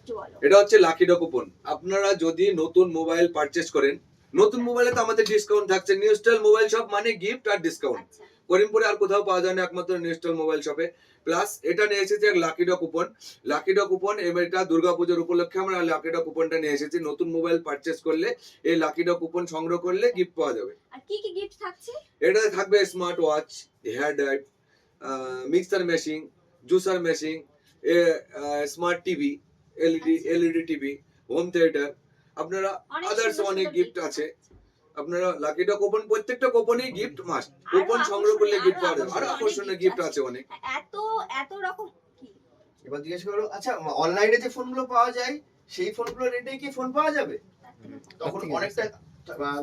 একটু বলো। এটা হচ্ছে লাকি ডো কুপন। আপনারা যদি নতুন মোবাইল পারচেজ করেন, নতুন মোবাইলে তো আমাদের ডিসকাউন্ট থাকছে। নিউ স্টাইল মোবাইল শপ মানে গিফট আর ডিসকাউন্ট। আচ্ছা। করিমপুরে আর কোথাও পাওয়া যায় না, একমাত্র নিউ স্টাইল মোবাইল শপে। প্লাস এটা নিয়ে এসেছি এক lucky draw coupon. Lucky draw coupon এটা দুর্গাপূজার উপলক্ষে আমরা লাকি ডো কুপনটা নিয়ে এসেছি। নতুন মোবাইল পারচেজ করলে এই লাকি ডো কুপন সংগ্রহ করলে গিফট পাওয়া যাবে। আর কি কি গিফট থাকছে? এটাতে থাকবে smart watch, hair dryer, mixer machine, juicer machine, smart TV, LED TV, home theatre, আপনারা অনেক আদার্স সুন্দর অনেক সুন্দর গিফট gift আছে। আচ্ছা। আপনারা লাকিটা কুপন, প্রত্যেকটা কুপনেই গিফট মাস্ট। আরো কুপন সংগ্রহ করলে আকর্ষণীয়, গিফট আরো পাওয়া যাবে। আরো আকর্ষণীয় অনেক আকর্ষণীয় gift গিফট আছে অনেক। এত এত রকম কি? এবার জিজ্ঞেস করো, আচ্ছা অনলাইনে যে ফোনগুলো পাওয়া যায় সেই ফোনগুলো রেটে কি ফোন পাওয়া যাবে? তখন অনেকটা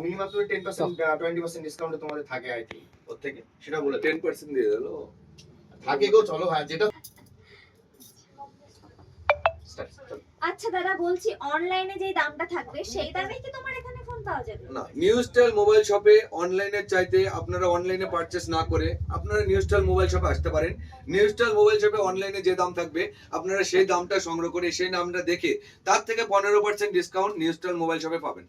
মিনিমাম তুমি 10% 20% ডিসকাউন্টে তোমাদের থাকে আই থিংক ওর থেকে, সেটা বলে 10% দিয়ে দিল। থাকে গো, চলো ভাই যেটা। আচ্ছা দাদা, বলছি অনলাইনে যে দামটা থাকবে সেই দামে কি তোমার এখানে ফোন পাওয়া যাবে? না, নিউ স্টাইল মোবাইল শপে অনলাইনের চাইতে আপনারা অনলাইনে পারচেস না করে আপনারা নিউ স্টাইল মোবাইল শপে আসতে পারেন। নিউ স্টাইল মোবাইল শপে অনলাইনে যে দাম থাকবে আপনারা সেই দামটা সংগ্রহ করে সেই দামটা দেখে তার থেকে 15% ডিসকাউন্ট নিউ স্টাইল মোবাইল শপে পাবেন।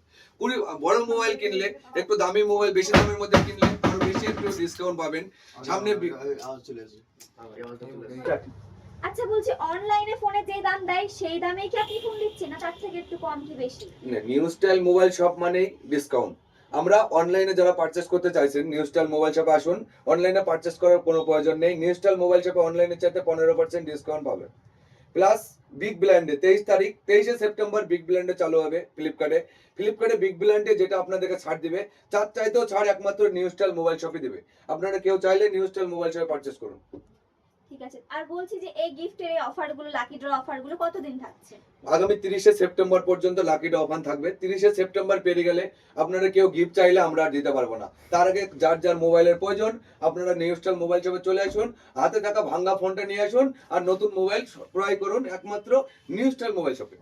বড় মোবাইল কিনলে, একটু দামি মোবাইল, বেশি দামের মধ্যে কিনলে আরো বেশি একটু ডিসকাউন্ট পাবেন। সামনে চলে আসে। আচ্ছা বলছি অনলাইনে ফোনে যে দাম দেয় সেই দামেই কি আপনি ফোন দিচ্ছেন, না তার থেকে একটু কম কি বেশি? নিউ স্টাইল মোবাইল শপ মানেই ডিসকাউন্ট। আমরা অনলাইনে যারা পারচেস করতে চাইছেন নিউ স্টাইল মোবাইল শপে আসুন। অনলাইনে পারচেস করার কোনো প্রয়োজন নেই। নিউ স্টাইল মোবাইল শপে অনলাইনের চাইতে 15% ডিসকাউন্ট পাবেন। প্লাস বিগ ব্ল্যান্ডে 23 সেপ্টেম্বর বিগ ব্ল্যান্ডে চালু হবে ফ্লিপকার্টে বিগ ব্ল্যান্ডে যেটা আপনাদেরকে ছাড় দিবে, তার চাইতেও ছাড় একমাত্র নিউ স্টাইল মোবাইল শপে দিবে। আপনারা কেউ চাইলে নিউ স্টাইল মোবাইল শপে পারচেস করুন। ঠিক আছে। আর বলছি যে এই গিফটের এই অফারগুলো, লাকি ড্র অফারগুলো কতদিন থাকছে? আগামী 30 সেপ্টেম্বর পর্যন্ত লাকি ড্র অফার থাকবে। 30 সেপ্টেম্বর পেরিয়ে গেলে আপনারা কেউ গিফট চাইলে আমরা আর দিতে পারবো না। তার আগে যার যার মোবাইলের প্রয়োজন আপনারা নিউ স্টাইল মোবাইল শপে চলে আসুন, হাতে থাকা ভাঙ্গা ফোনটা নিয়ে আসুন আর নতুন মোবাইল ক্রয় করুন একমাত্র নিউ স্টাইল মোবাইল শপে।